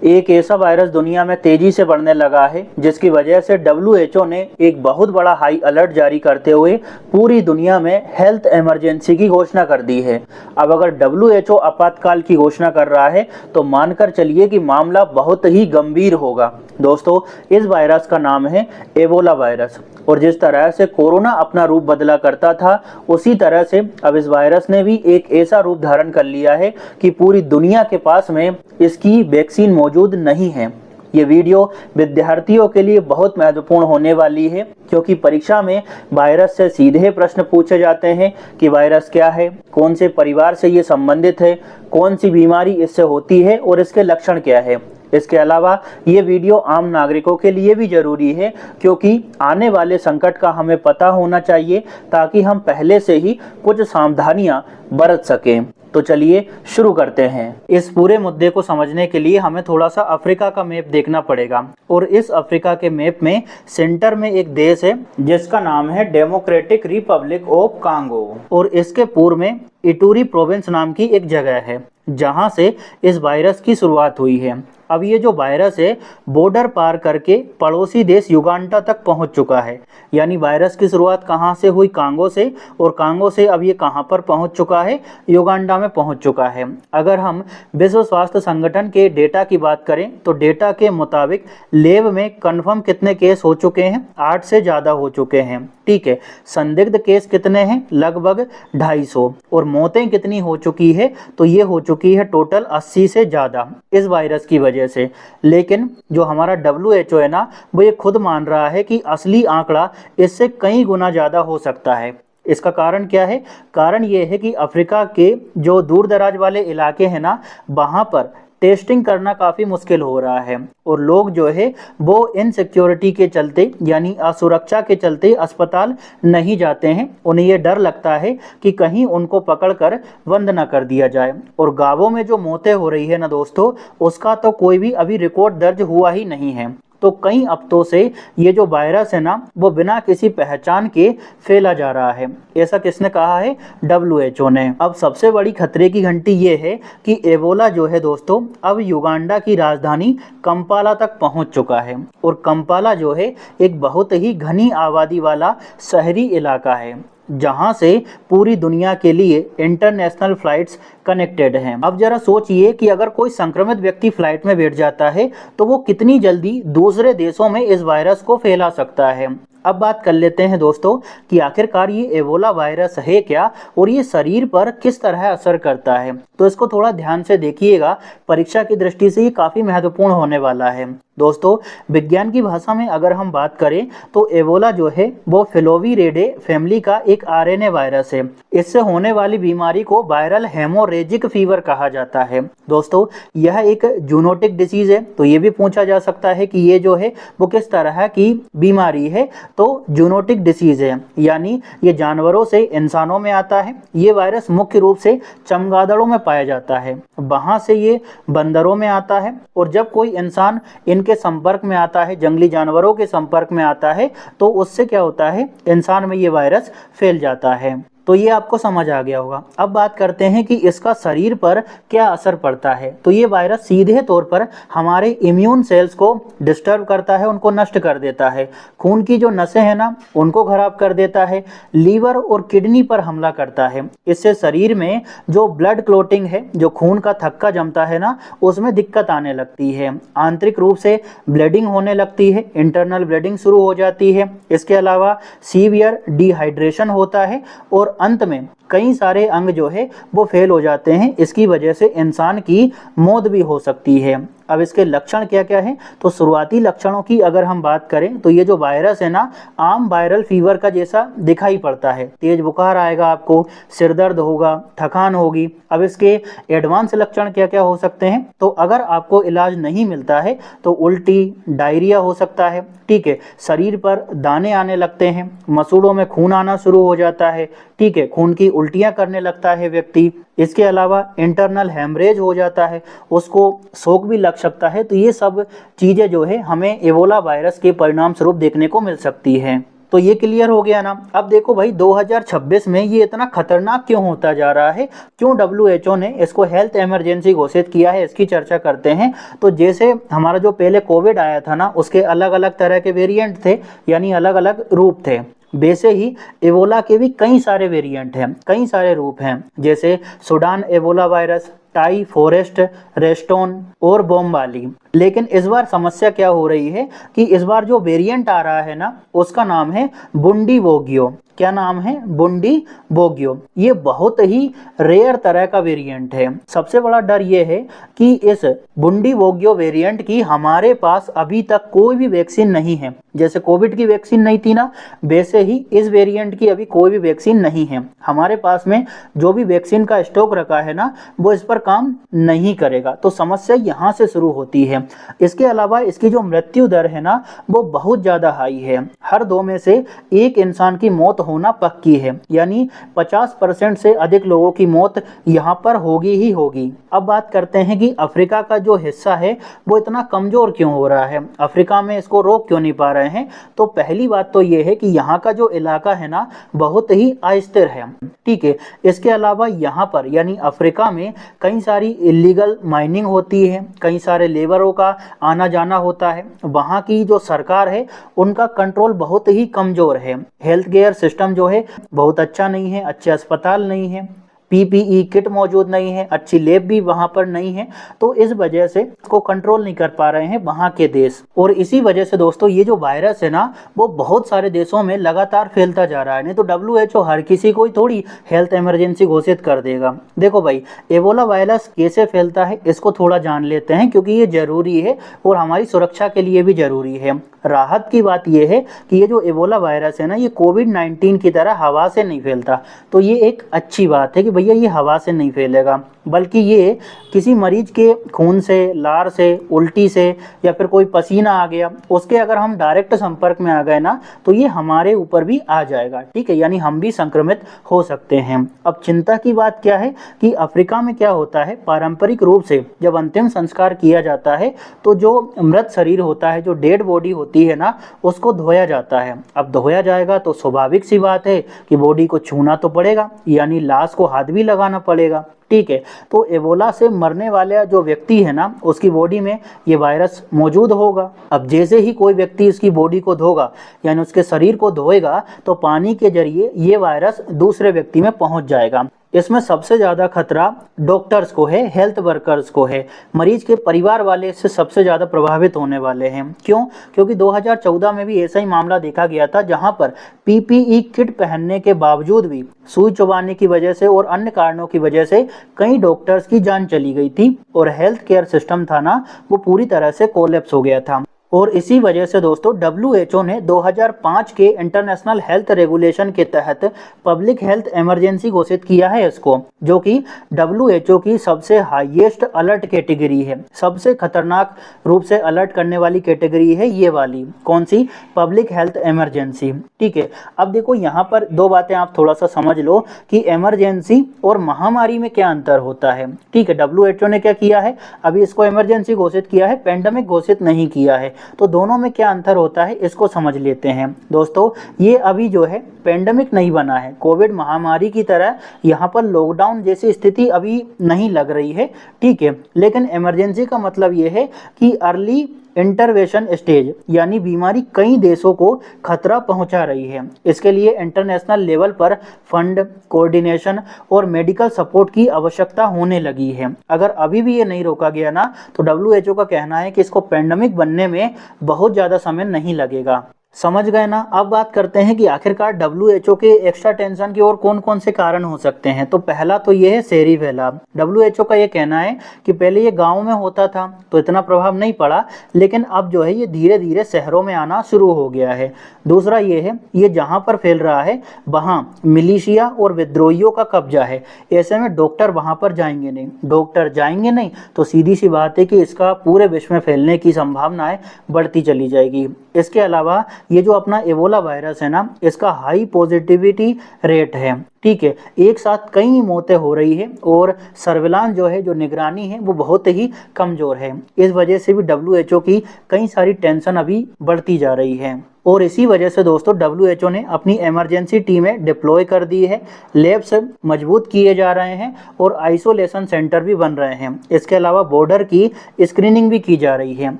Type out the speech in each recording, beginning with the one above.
एक ऐसा वायरस दुनिया में तेजी से बढ़ने लगा है जिसकी वजह से WHO ने एक बहुत बड़ा हाई अलर्ट जारी करते हुए पूरी दुनिया में हेल्थ इमरजेंसी की घोषणा कर दी है। अब अगर WHO आपातकाल की घोषणा कर रहा है तो मानकर चलिए कि मामला बहुत ही गंभीर होगा। दोस्तों, इस वायरस का नाम है एबोला वायरस और जिस तरह से कोरोना अपना रूप बदला करता था उसी तरह से अब इस वायरस ने भी एक ऐसा रूप धारण कर लिया है कि पूरी दुनिया के पास में इसकी वैक्सीन मौजूद नहीं है। ये वीडियो विद्यार्थियों के लिए बहुत महत्वपूर्ण होने वाली है क्योंकि परीक्षा में वायरस से सीधे प्रश्न पूछे जाते हैं कि वायरस क्या है, कौन से परिवार से ये संबंधित है, कौन सी बीमारी इससे होती है और इसके लक्षण क्या है। इसके अलावा ये वीडियो आम नागरिकों के लिए भी जरूरी है क्योंकि आने वाले संकट का हमें पता होना चाहिए ताकि हम पहले से ही कुछ सावधानियां बरत सकें। तो चलिए शुरू करते हैं। इस पूरे मुद्दे को समझने के लिए हमें थोड़ा सा अफ्रीका का मैप देखना पड़ेगा और इस अफ्रीका के मैप में सेंटर में एक देश है जिसका नाम है डेमोक्रेटिक रिपब्लिक ऑफ कांगो और इसके पूर्व में इटूरी प्रोविंस नाम की एक जगह है जहां से इस वायरस की शुरुआत हुई है। अब ये जो वायरस है बॉर्डर पार करके पड़ोसी देश युगांडा तक पहुंच चुका है। यानी वायरस की शुरुआत कहां से हुई? कांगो से, और कांगो से अब ये कहां पर पहुंच चुका है? युगांडा में पहुंच चुका है। अगर हम विश्व स्वास्थ्य संगठन के डेटा की बात करें तो डेटा के मुताबिक लैब में कंफर्म कितने केस हो चुके हैं? 8 से ज़्यादा हो चुके हैं। ठीक है, संदिग्ध केस कितने हैं? लगभग 250। और मौतें कितनी हो चुकी है? तो ये हो चुकी है टोटल 80 से ज़्यादा इस वायरस की वजह से। लेकिन जो हमारा WHO है ना, वो ये खुद मान रहा है कि असली आंकड़ा इससे कई गुना ज़्यादा हो सकता है। इसका कारण क्या है? कारण ये है कि अफ्रीका के जो दूर दराज वाले इलाके हैं ना, वहाँ पर टेस्टिंग करना काफ़ी मुश्किल हो रहा है और लोग जो है वो इनसिक्योरिटी के चलते यानी असुरक्षा के चलते अस्पताल नहीं जाते हैं। उन्हें ये डर लगता है कि कहीं उनको पकड़कर बंद ना कर दिया जाए। और गांवों में जो मौतें हो रही है ना दोस्तों, उसका तो कोई भी अभी रिकॉर्ड दर्ज हुआ ही नहीं है। तो कई हफ्तों से ये जो वायरस है ना, वो बिना किसी पहचान के फैला जा रहा है। ऐसा किसने कहा है? WHO ने। अब सबसे बड़ी खतरे की घंटी ये है कि एबोला जो है दोस्तों अब युगांडा की राजधानी कंपाला तक पहुंच चुका है और कंपाला जो है एक बहुत ही घनी आबादी वाला शहरी इलाका है जहां से पूरी दुनिया के लिए इंटरनेशनल फ्लाइट्स कनेक्टेड हैं। अब जरा सोचिए कि अगर कोई संक्रमित व्यक्ति फ्लाइट में बैठ जाता है तो वो कितनी जल्दी दूसरे देशों में इस वायरस को फैला सकता है। अब बात कर लेते हैं दोस्तों कि आखिरकार ये एबोला वायरस है क्या और ये शरीर पर किस तरह असर करता है। तो इसको थोड़ा ध्यान से देखिएगा, परीक्षा की दृष्टि से ये काफ़ी महत्वपूर्ण होने वाला है। दोस्तों, विज्ञान की भाषा में अगर हम बात करें तो एबोला जो है वो फिलोवीरेडे फैमिली का एक RNA वायरस है। इससे होने वाली बीमारी को वायरल हेमोरेजिक फीवर कहा जाता है। दोस्तों, यह एक जूनोटिक डिसीज है। तो ये भी पूछा जा सकता है कि ये जो है वो किस तरह की बीमारी है। तो जूनोटिक डिसीज है, यानी ये जानवरों से इंसानों में आता है। ये वायरस मुख्य रूप से चमगादड़ों में पाया जाता है, वहां से ये बंदरों में आता है और जब कोई इंसान इनके संपर्क में आता है, जंगली जानवरों के संपर्क में आता है, तो उससे क्या होता है? इंसान में ये वायरस फैल जाता है। तो ये आपको समझ आ गया होगा। अब बात करते हैं कि इसका शरीर पर क्या असर पड़ता है। तो ये वायरस सीधे तौर पर हमारे इम्यून सेल्स को डिस्टर्ब करता है, उनको नष्ट कर देता है। खून की जो नसें हैं ना, उनको खराब कर देता है। लीवर और किडनी पर हमला करता है। इससे शरीर में जो ब्लड क्लोटिंग है, जो खून का थक्का जमता है ना, उसमें दिक्कत आने लगती है। आंतरिक रूप से ब्लीडिंग होने लगती है, इंटरनल ब्लीडिंग शुरू हो जाती है। इसके अलावा सीवियर डिहाइड्रेशन होता है और अंत में कई सारे अंग जो है वो फेल हो जाते हैं। इसकी वजह से इंसान की मौत भी हो सकती है। अब इसके लक्षण क्या क्या हैं? तो शुरुआती लक्षणों की अगर हम बात करें तो ये जो वायरस है ना, आम वायरल फीवर का जैसा दिखाई पड़ता है। तेज बुखार आएगा आपको, सिर दर्द होगा, थकान होगी। अब इसके एडवांस लक्षण क्या क्या हो सकते हैं? तो अगर आपको इलाज नहीं मिलता है तो उल्टी, डायरिया हो सकता है। ठीक है, शरीर पर दाने आने लगते हैं, मसूड़ों में खून आना शुरू हो जाता है। ठीक है, खून की उल्टियां करने लगता है व्यक्ति। इसके अलावा इंटरनल हेमरेज हो जाता है, उसको शोक भी लग सकता है। तो ये सब चीज़ें जो है हमें एबोला वायरस के परिणाम स्वरूप देखने को मिल सकती है। तो ये क्लियर हो गया ना। अब देखो भाई 2026 में ये इतना खतरनाक क्यों होता जा रहा है, क्यों डब्ल्यूएचओ ने इसको हेल्थ इमरजेंसी घोषित किया है, इसकी चर्चा करते हैं। तो जैसे हमारा जो पहले कोविड आया था ना, उसके अलग अलग तरह के वेरिएंट थे, यानी अलग अलग रूप थे। वैसे ही एबोला के भी कई सारे वेरिएंट हैं, कई सारे रूप हैं, जैसे Sudan Ebola virus, tie forest Reston और बोम्बाली। लेकिन इस बार समस्या क्या हो रही है कि इस बार जो वेरिएंट आ रहा है ना, उसका नाम है बुंडीबोगियो। क्या नाम है? बुंडीबोगियो। ये बहुत ही रेयर तरह का वेरिएंट है। सबसे बड़ा डर ये है कि इस बुंडीबोगियो वेरिएंट की हमारे पास अभी तक कोई भी वैक्सीन नहीं है। जैसे कोविड की वैक्सीन नहीं थी ना, वैसे ही इस वेरिएंट की अभी कोई भी वैक्सीन नहीं है हमारे पास में। जो भी वैक्सीन का स्टॉक रखा है ना, वो इस पर काम नहीं करेगा। तो समस्या यहाँ से शुरू होती है। इसके अलावा इसकी जो मृत्यु दर है ना, वो बहुत ज़्यादा हाई है। हर 2 में से 1 इंसान की मौत होना पक्की है, यानी 50% से अधिक लोगों की मौत यहाँ पर होगी ही होगी। अब बात करते हैं कि अफ्रीका का जो हिस्सा है वो इतना कमज़ोर क्यों हो रहा है, अफ्रीका में इसको रोक क्यों नहीं पा रहे हैं। तो पहली बात तो ये है कि यहाँ का जो इलाका है ना, बहुत ही अस्थिर है। ठीक है। इसके अलावा यहाँ पर यानी अफ्रीका में कई सारी इलीगल माइनिंग होती है, कई सारे लेबरों का आना जाना होता है। वहाँ की जो सरकार है, उनका कंट्रोल बहुत ही कमज़ोर है। हेल्थ केयर सिस्टम जो है बहुत अच्छा नहीं है, अच्छे अस्पताल नहीं है, पीपीई किट मौजूद नहीं है, अच्छी लैब भी वहाँ पर नहीं है। तो इस वजह से इसको कंट्रोल नहीं कर पा रहे हैं वहाँ के देश। और इसी वजह से दोस्तों ये जो वायरस है ना, वो बहुत सारे देशों में लगातार फैलता जा रहा है। नहीं तो डब्ल्यूएचओ हर किसी को ही थोड़ी हेल्थ इमरजेंसी घोषित कर देगा। देखो भाई, एबोला वायरस कैसे फैलता है इसको थोड़ा जान लेते हैं, क्योंकि ये जरूरी है और हमारी सुरक्षा के लिए भी जरूरी है। राहत की बात यह है कि ये जो एबोला वायरस है ना, ये कोविड-19 की तरह हवा से नहीं फैलता। तो ये एक अच्छी बात है कि भैया ये हवा से नहीं फैलेगा, बल्कि ये किसी मरीज के खून से, लार से, उल्टी से, या फिर कोई पसीना आ गया उसके अगर हम डायरेक्ट संपर्क में आ गए ना, तो ये हमारे ऊपर भी आ जाएगा। ठीक है, यानी हम भी संक्रमित हो सकते हैं। अब चिंता की बात क्या है कि अफ्रीका में क्या होता है, पारंपरिक रूप से जब अंतिम संस्कार किया जाता है तो जो मृत शरीर होता है, जो डेड बॉडी होती है ना, उसको धोया जाता है। अब धोया जाएगा तो स्वाभाविक सी बात है कि बॉडी को छूना तो पड़ेगा, यानी लाश को हाथ भी लगाना पड़ेगा। ठीक है। तो एबोला से मरने वाला जो व्यक्ति है ना, उसकी बॉडी में ये वायरस मौजूद होगा। अब जैसे ही कोई व्यक्ति उसकी बॉडी को धोगा, यानी उसके शरीर को धोएगा, तो पानी के जरिए ये वायरस दूसरे व्यक्ति में पहुंच जाएगा। इसमें सबसे ज़्यादा खतरा डॉक्टर्स को है, हेल्थ वर्कर्स को है। मरीज के परिवार वाले इससे सबसे ज़्यादा प्रभावित होने वाले हैं। क्यों? क्योंकि 2014 में भी ऐसा ही मामला देखा गया था, जहां पर पीपीई किट पहनने के बावजूद भी सुई चुभाने की वजह से और अन्य कारणों की वजह से कई डॉक्टर्स की जान चली गई थी और हेल्थ केयर सिस्टम था ना, वो पूरी तरह से कोलैप्स हो गया था। और इसी वजह से दोस्तों डब्ल्यूएचओ ने 2005 के इंटरनेशनल हेल्थ रेगुलेशन के तहत पब्लिक हेल्थ इमरजेंसी घोषित किया है इसको, जो कि डब्ल्यूएचओ की सबसे हाईएस्ट अलर्ट कैटेगरी है। सबसे खतरनाक रूप से अलर्ट करने वाली कैटेगरी है ये वाली। कौन सी? Public health emergency. ठीक है। अब देखो यहाँ पर 2 बातें आप थोड़ा सा समझ लो कि इमरजेंसी और महामारी में क्या अंतर होता है। ठीक है। डब्ल्यूएचओ ने क्या किया है, अभी इसको इमरजेंसी घोषित किया है, पेंडेमिक घोषित नहीं किया है। तो दोनों में क्या अंतर होता है इसको समझ लेते हैं। दोस्तों ये अभी जो है पेंडेमिक नहीं बना है, कोविड महामारी की तरह यहाँ पर लॉकडाउन जैसी स्थिति अभी नहीं लग रही है। ठीक है। लेकिन इमरजेंसी का मतलब ये है कि अर्ली इंटरवेंशन स्टेज, यानी बीमारी कई देशों को खतरा पहुंचा रही है। इसके लिए इंटरनेशनल लेवल पर फंड, कोऑर्डिनेशन और मेडिकल सपोर्ट की आवश्यकता होने लगी है। अगर अभी भी ये नहीं रोका गया ना, तो डब्ल्यूएचओ का कहना है कि इसको पेंडेमिक बनने में बहुत ज़्यादा समय नहीं लगेगा। समझ गए ना। अब बात करते हैं कि आखिरकार डब्ल्यूएचओ के एक्स्ट्रा टेंशन के और कौन कौन से कारण हो सकते हैं। तो पहला तो ये है शहरी फैलाव। डब्ल्यूएचओ का ये कहना है कि पहले ये गांव में होता था तो इतना प्रभाव नहीं पड़ा, लेकिन अब जो है ये धीरे धीरे शहरों में आना शुरू हो गया है। दूसरा ये है, ये जहाँ पर फैल रहा है वहाँ मिलिशिया और विद्रोहियों का कब्जा है। ऐसे में डॉक्टर वहाँ पर जाएंगे नहीं। डॉक्टर जाएंगे नहीं तो सीधी सी बात है कि इसका पूरे विश्व में फैलने की संभावनाएं बढ़ती चली जाएगी। इसके अलावा ये जो अपना एबोला वायरस है ना, इसका हाई पॉजिटिविटी रेट है। ठीक है। एक साथ कई मौतें हो रही है और सर्विलांस जो है, जो निगरानी है, वो बहुत ही कमज़ोर है। इस वजह से भी डब्ल्यूएचओ की कई सारी टेंशन अभी बढ़ती जा रही है। और इसी वजह से दोस्तों WHO ने अपनी इमरजेंसी टीमें डिप्लॉय कर दी है, लैब्स मजबूत किए जा रहे हैं और आइसोलेशन सेंटर भी बन रहे हैं। इसके अलावा बॉर्डर की स्क्रीनिंग भी की जा रही है।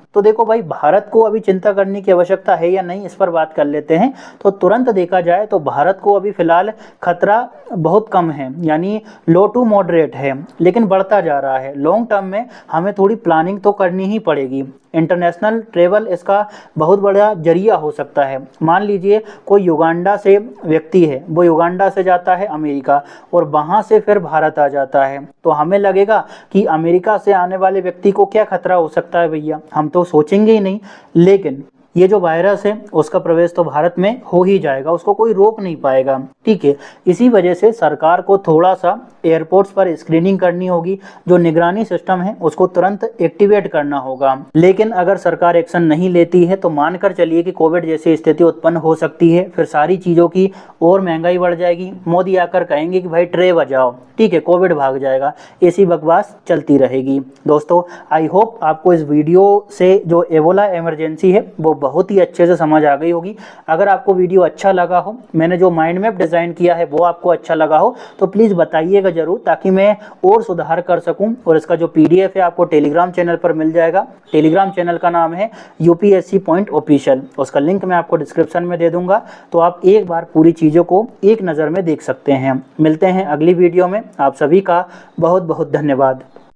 तो देखो भाई, भारत को अभी चिंता करने की आवश्यकता है या नहीं, इस पर बात कर लेते हैं। तो तुरंत देखा जाए तो भारत को अभी फिलहाल खतरा बहुत कम है, यानी लो टू मॉडरेट है, लेकिन बढ़ता जा रहा है। लॉन्ग टर्म में हमें थोड़ी प्लानिंग तो करनी ही पड़ेगी। इंटरनेशनल ट्रेवल इसका बहुत बड़ा जरिया हो सकता है। मान लीजिए कोई युगांडा से व्यक्ति है, वो युगांडा से जाता है अमेरिका और वहाँ से फिर भारत आ जाता है, तो हमें लगेगा कि अमेरिका से आने वाले व्यक्ति को क्या खतरा हो सकता है भैया, हम तो सोचेंगे ही नहीं। लेकिन ये जो वायरस है उसका प्रवेश तो भारत में हो ही जाएगा, उसको कोई रोक नहीं पाएगा, ठीक है। इसी वजह से सरकार को थोड़ा सा एयरपोर्ट्स पर स्क्रीनिंग करनी होगी, जो निगरानी सिस्टम है उसको तुरंत एक्टिवेट करना होगा। लेकिन अगर सरकार एक्शन नहीं लेती है तो मानकर चलिए कि कोविड जैसी स्थिति उत्पन्न हो सकती है, फिर सारी चीज़ों की और महंगाई बढ़ जाएगी। मोदी आकर कहेंगे कि भाई ट्रे बजाओ, ठीक है, कोविड भाग जाएगा। ऐसी बकवास चलती रहेगी। दोस्तों, आई होप आपको इस वीडियो से जो एबोला इमरजेंसी है वो बहुत ही अच्छे से समझ आ गई होगी। अगर आपको वीडियो अच्छा लगा हो, मैंने जो माइंड मैप डिज़ाइन किया है वो आपको अच्छा लगा हो, तो प्लीज़ बताइएगा ज़रूर, ताकि मैं और सुधार कर सकूं। और इसका जो PDF है आपको टेलीग्राम चैनल पर मिल जाएगा। टेलीग्राम चैनल का नाम है UPSC पॉइंट ऑफिशियल, उसका लिंक मैं आपको डिस्क्रिप्शन में दे दूंगा, तो आप एक बार पूरी चीज़ों को एक नज़र में देख सकते हैं। मिलते हैं अगली वीडियो में। आप सभी का बहुत बहुत धन्यवाद।